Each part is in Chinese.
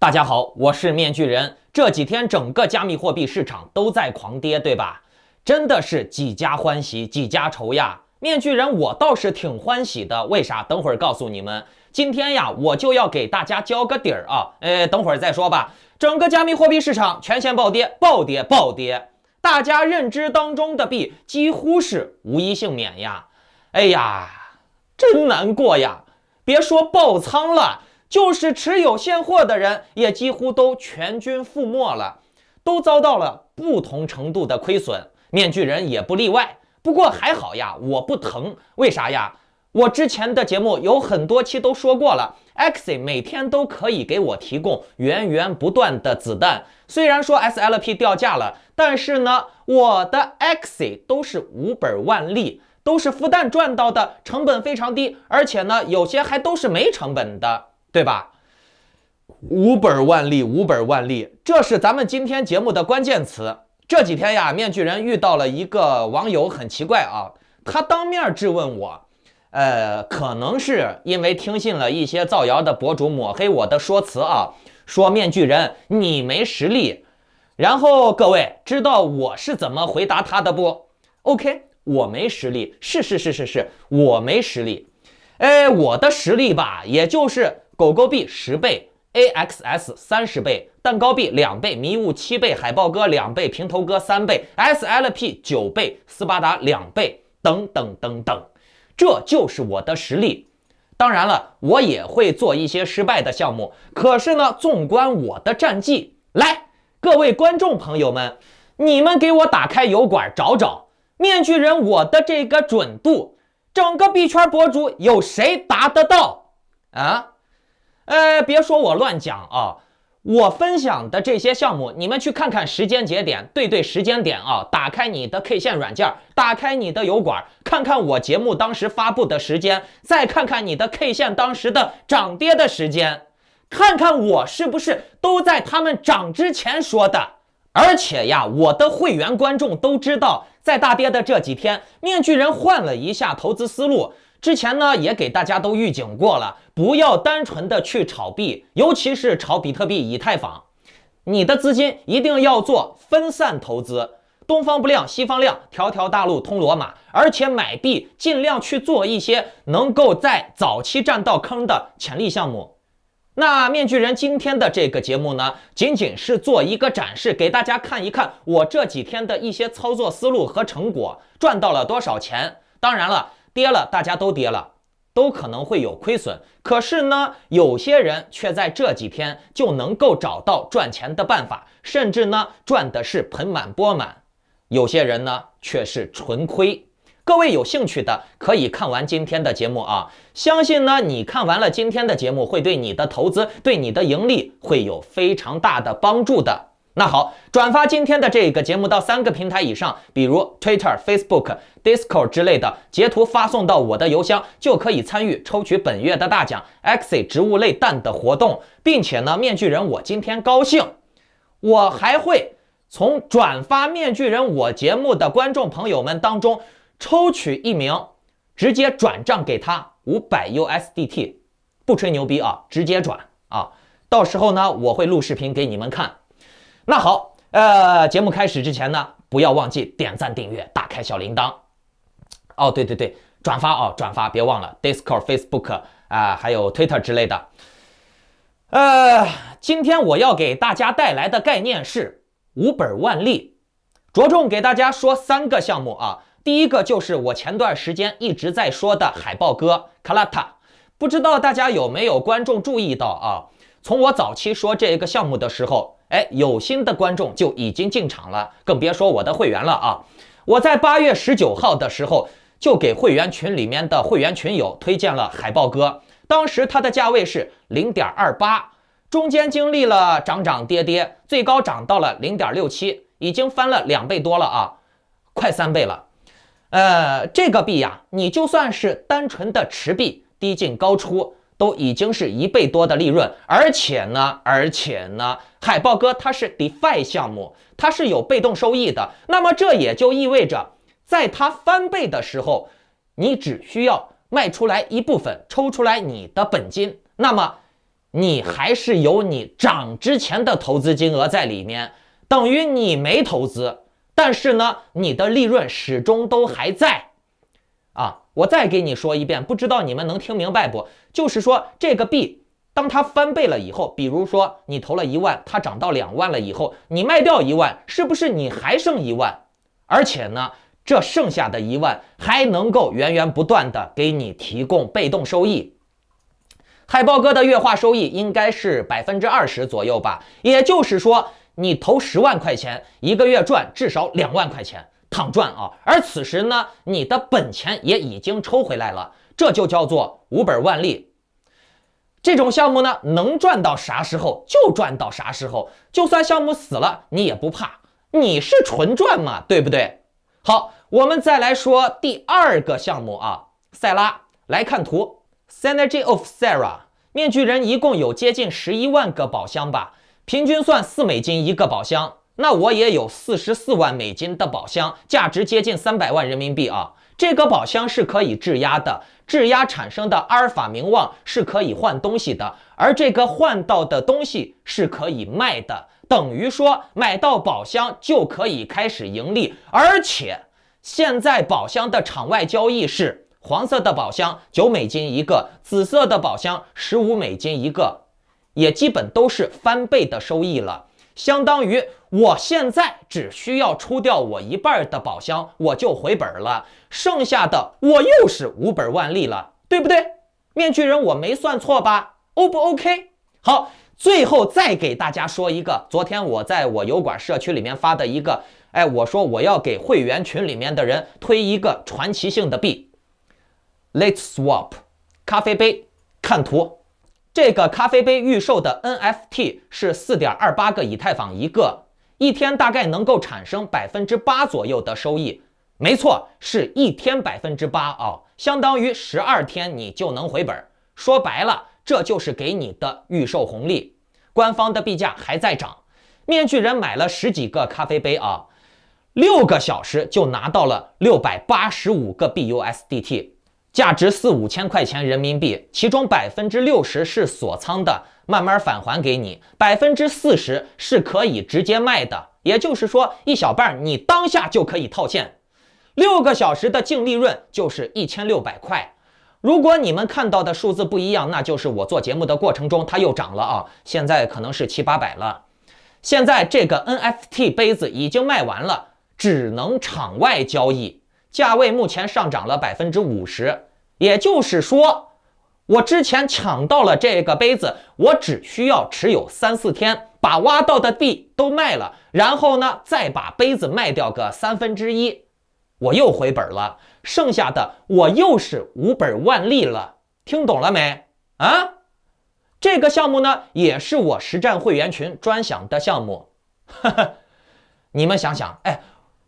大家好，我是面具人。这几天整个加密货币市场都在狂跌，对吧？真的是几家欢喜几家愁呀。面具人我倒是挺欢喜的，为啥？等会儿告诉你们。今天呀，我就要给大家交个底儿啊。等会儿再说吧。整个加密货币市场全线暴跌，暴跌，暴跌。大家认知当中的币几乎是无一幸免呀。哎呀，真难过呀！别说爆仓了。就是持有现货的人也几乎都全军覆没了，都遭到了不同程度的亏损，面具人也不例外。不过还好呀，我不疼，为啥呀？我之前的节目有很多期都说过了 ，Axie 每天都可以给我提供源源不断的子弹。虽然说 SLP 掉价了，但是呢，我的 Axie 都是无本万利，都是孵蛋赚到的，成本非常低，而且呢，有些还都是没成本的。对吧？无本万利，无本万利，这是咱们今天节目的关键词。这几天呀，面具人遇到了一个网友，很奇怪啊，他当面质问我，可能是因为听信了一些造谣的博主抹黑我的说辞啊，说面具人你没实力。然后各位知道我是怎么回答他的不 ？OK， 我没实力，是，我没实力。我的实力吧，也就是狗狗币10倍 ，AXS 30倍，蛋糕币2倍，迷雾7倍，海豹哥2倍，平头哥3倍 ，SLP 9倍，斯巴达2倍，等等等等，这就是我的实力。当然了，我也会做一些失败的项目，可是呢，纵观我的战绩，来，各位观众朋友们，你们给我打开油管找找，面具人我的这个准度。整个币圈博主有谁达得到啊？别说我乱讲啊！我分享的这些项目，你们去看看时间节点，对时间点啊！打开你的 K 线软件，打开你的油管，看看我节目当时发布的时间，再看看你的 K 线当时的涨跌的时间，看看我是不是都在他们涨之前说的。而且呀，我的会员观众都知道，在大跌的这几天，面具人换了一下投资思路。之前呢，也给大家都预警过了，不要单纯的去炒币，尤其是炒比特币、以太坊。你的资金一定要做分散投资，东方不亮西方亮，条条大路通罗马。而且买币尽量去做一些能够在早期占到坑的潜力项目。那面具人今天的这个节目呢，仅仅是做一个展示，给大家看一看我这几天的一些操作思路和成果，赚到了多少钱。当然了，跌了大家都跌了，都可能会有亏损，可是呢，有些人却在这几天就能够找到赚钱的办法，甚至呢赚的是盆满钵满，有些人呢却是纯亏。各位有兴趣的可以看完今天的节目啊，相信呢你看完了今天的节目会对你的投资、对你的盈利会有非常大的帮助的。那好，转发今天的这个节目到3个平台以上，比如 Twitter、Facebook、Discord 之类的，截图发送到我的邮箱，就可以参与抽取本月的大奖 Axie 植物类蛋的活动。并且呢，面具人我今天高兴，我还会从转发面具人我节目的观众朋友们当中抽取1名，直接转账给他500 USDT， 不吹牛逼啊，直接转啊！到时候呢，我会录视频给你们看。那好，节目开始之前呢，不要忘记点赞、订阅、打开小铃铛。哦，对，转发啊，转发，别忘了 Discord、Facebook 还有 Twitter 之类的。今天我要给大家带来的概念是无本万利，着重给大家说3个项目啊。第一个就是我前段时间一直在说的海豹哥 Kalata， 不知道大家有没有观众注意到啊？从我早期说这个项目的时候，有新的观众就已经进场了，更别说我的会员了啊！我在8月19号的时候就给会员群里面的会员群友推荐了海豹哥，当时它的价位是 0.28， 中间经历了涨涨跌跌，最高涨到了 0.67， 已经翻了2倍多了啊，快3倍了。这个币呀，你就算是单纯的持币，低进高出，都已经是1倍多的利润。而且呢，海豹哥它是 DeFi 项目，它是有被动收益的。那么这也就意味着，在它翻倍的时候，你只需要卖出来一部分，抽出来你的本金，那么你还是有你涨之前的投资金额在里面，等于你没投资，但是呢，你的利润始终都还在。我再给你说一遍，不知道你们能听明白不？就是说这个币当它翻倍了以后，比如说你投了1万，它涨到2万了以后，你卖掉1万，是不是你还剩1万？而且呢，这剩下的1万还能够源源不断的给你提供被动收益。海豹哥的月化收益应该是20%左右吧，也就是说你投10万块钱，一个月赚至少2万块钱，躺赚啊！而此时呢，你的本钱也已经抽回来了，这就叫做无本万利。这种项目呢，能赚到啥时候就赚到啥时候，就算项目死了，你也不怕，你是纯赚嘛，对不对？好，我们再来说第2个项目塞拉。来看图 ，Synergy of Sarah， 面具人一共有接近11万个宝箱吧，平均算4美金一个宝箱，那我也有44万美金的宝箱，价值接近300万人民币啊。这个宝箱是可以质押的，质押产生的阿尔法名望是可以换东西的，而这个换到的东西是可以卖的，等于说买到宝箱就可以开始盈利。而且现在宝箱的场外交易是黄色的宝箱9美金一个，紫色的宝箱15美金一个，也基本都是翻倍的收益了。相当于我现在只需要出掉我1半的宝箱，我就回本了，剩下的我又是无本万利了，对不对？面具人我没算错吧 ？O 不 OK？ 好，最后再给大家说一个，昨天我在我油管社区里面发的一个，我说我要给会员群里面的人推一个传奇性的币 ，Let's Swap 咖啡杯，看图。这个咖啡杯预售的 NFT 是 4.28 个以太坊一个，一天大概能够产生8%左右的收益。没错，是一天8%相当于12天你就能回本。说白了，这就是给你的预售红利。官方的币价还在涨，面具人买了10几个咖啡杯6个小时就拿到了685个 BUSDT。价值4、5千块钱人民币，其中60%是锁仓的，慢慢返还给你，40%是可以直接卖的，也就是说一小半你当下就可以套现。6个小时的净利润就是1600块。如果你们看到的数字不一样，那就是我做节目的过程中它又涨了现在可能是700、800了。现在这个 NFT 杯子已经卖完了，只能场外交易，价位目前上涨了50%。也就是说，我之前抢到了这个杯子，我只需要持有3、4天，把挖到的币都卖了，然后呢，再把杯子卖掉个1/3，我又回本了，剩下的我又是无本万利了。听懂了没？这个项目呢，也是我实战会员群专享的项目。你们想想，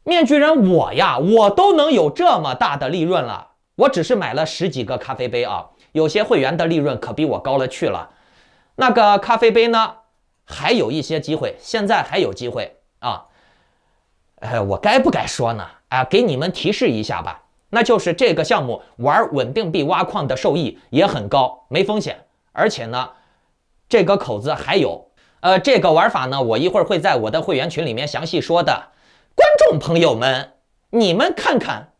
面具人我都能有这么大的利润了。我只是买了10几个咖啡杯有些会员的利润可比我高了去了。那个咖啡杯呢，还有一些机会，现在还有机会我该不该说呢？给你们提示一下吧，那就是这个项目玩稳定币挖矿的收益也很高，没风险，而且呢，这个口子还有，这个玩法呢，我一会儿会在我的会员群里面详细说的。观众朋友们，你们看看。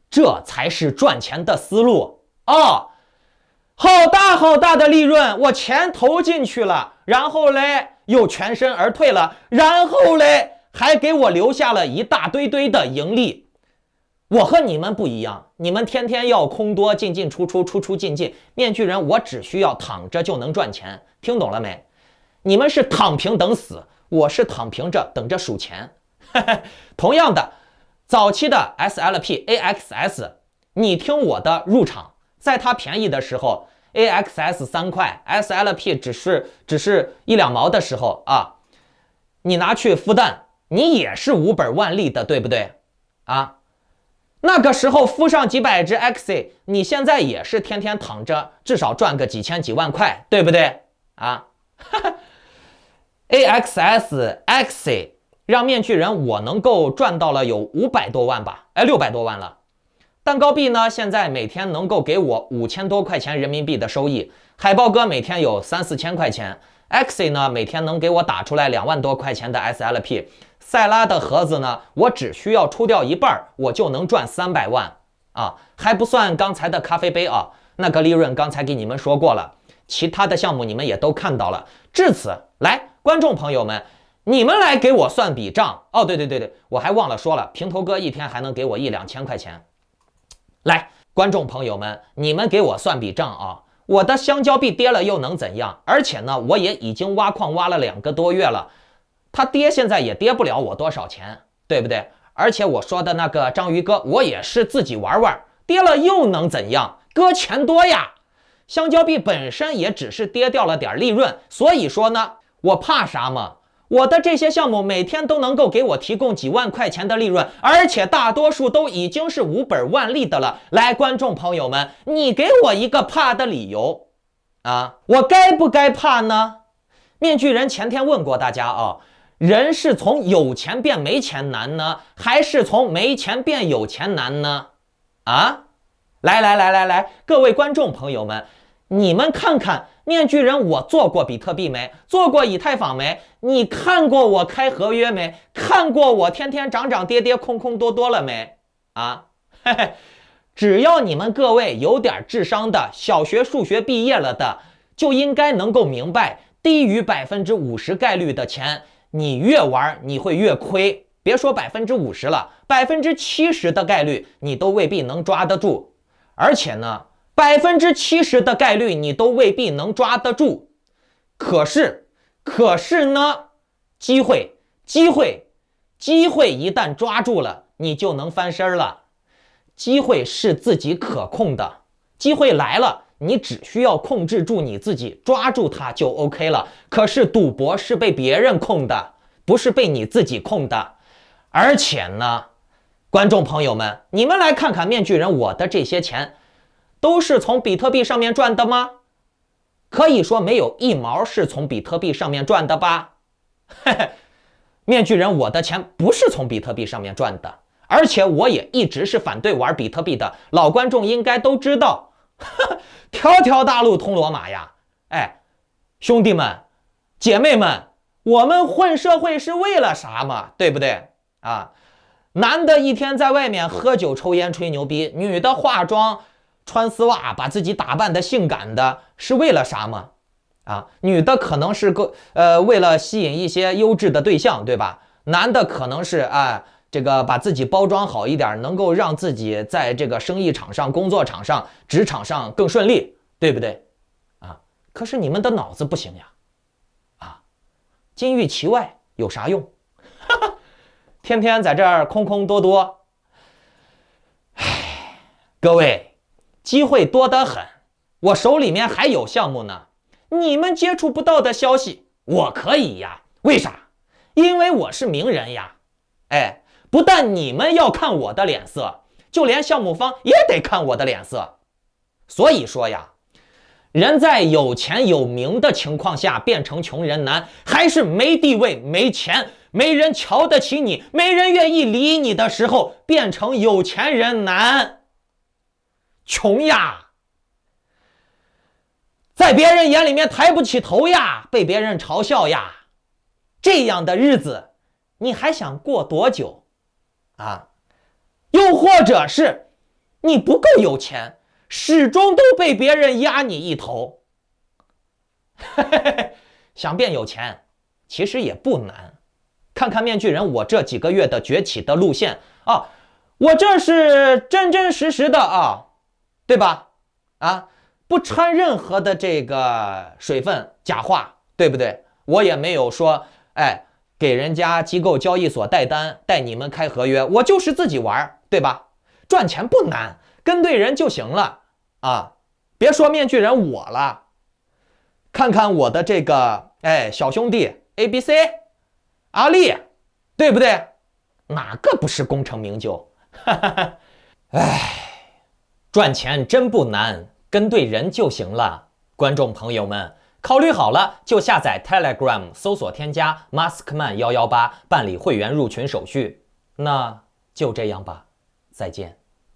这才是赚钱的思路好大好大的利润，我钱投进去了，然后嘞又全身而退了，然后嘞还给我留下了一大堆堆的盈利。我和你们不一样，你们天天要空多进进出出出出进进，面具人我只需要躺着就能赚钱，听懂了没？你们是躺平等死，我是躺平着等着数钱。同样的，早期的 SLP、AXS， 你听我的入场，在它便宜的时候 ，AXS 3块 ，SLP 只是1、2毛的时候你拿去孵蛋，你也是无本万利的，对不对？那个时候孵上几百只 XA， 你现在也是天天躺着，至少赚个几千几万块，对不对？AXS、XA。让面具人我能够赚到了有500多万吧，600多万了。蛋糕币呢，现在每天能够给我5000多块钱人民币的收益，海豹哥每天有3、4千块钱，Axie 呢每天能给我打出来2万多块钱的 SLP， 塞拉的盒子呢，我只需要出掉一半，我就能赚300万啊，还不算刚才的咖啡杯啊，那个利润刚才给你们说过了，其他的项目你们也都看到了。至此，来，观众朋友们，你们来给我算笔账哦。对，我还忘了说了，平头哥一天还能给我1、2千块钱。来，观众朋友们，你们给我算笔账啊！我的香蕉币跌了又能怎样？而且呢，我也已经挖矿挖了2个多月了，它跌现在也跌不了我多少钱，对不对？而且我说的那个章鱼哥，我也是自己玩玩，跌了又能怎样？哥钱多呀！香蕉币本身也只是跌掉了点利润，所以说呢，我怕啥嘛？我的这些项目每天都能够给我提供几万块钱的利润，而且大多数都已经是无本万利的了。来，观众朋友们，你给我一个怕的理由啊！我该不该怕呢？面具人前天问过大家啊，人是从有钱变没钱难呢，还是从没钱变有钱难呢？啊，来，各位观众朋友们，你们看看。面具人，我做过比特币没？做过以太坊没？你看过我开合约没？看过我天天涨涨跌跌、空空多多了没？啊，嘿嘿，只要你们各位有点智商的，小学数学毕业了的，就应该能够明白，低于50%概率的钱，你越玩你会越亏。别说50%了，70%的概率你都未必能抓得住，而且呢。70%的概率你都未必能抓得住，可是呢，机会一旦抓住了，你就能翻身了。机会是自己可控的，机会来了，你只需要控制住你自己，抓住它就 OK 了。可是赌博是被别人控的，不是被你自己控的。而且呢，观众朋友们，你们来看看面具人，我的这些钱都是从比特币上面赚的吗？可以说没有1毛是从比特币上面赚的吧？嘿嘿，面具人，我的钱不是从比特币上面赚的，而且我也一直是反对玩比特币的，老观众应该都知道。条条大路通罗马呀！哎，兄弟们、姐妹们，我们混社会是为了啥嘛？对不对啊？男的一天在外面喝酒、抽烟、吹牛逼，女的化妆。穿丝袜把自己打扮的性感的是为了啥吗？啊，女的可能是为了吸引一些优质的对象，对吧？男的可能是这个把自己包装好一点，能够让自己在这个生意场上、工作场上、职场上更顺利，对不对？啊，可是你们的脑子不行呀！啊，金玉其外有啥用？天天在这儿空空多多。唉，各位。机会多得很，我手里面还有项目呢，你们接触不到的消息我可以呀。为啥？因为我是名人呀。哎，不但你们要看我的脸色，就连项目方也得看我的脸色。所以说呀，人在有钱有名的情况下变成穷人难，还是没地位没钱没人瞧得起你，没人愿意理你的时候变成有钱人难。穷呀，在别人眼里面抬不起头呀，被别人嘲笑呀，这样的日子你还想过多久啊？又或者是你不够有钱，始终都被别人压你一头。想变有钱其实也不难，看看面具人我这几个月的崛起的路线啊，我这是真真实实的啊，对吧？啊，不掺任何的这个水分假话，对不对？我也没有说，给人家机构交易所带单，带你们开合约，我就是自己玩，对吧？赚钱不难，跟对人就行了啊！别说面具人我了，看看我的这个小兄弟 ABC 阿力，对不对？哪个不是功成名就？赚钱真不难，跟对人就行了。观众朋友们，考虑好了就下载 Telegram， 搜索添加 Maskman118，办理会员入群手续。那就这样吧，再见。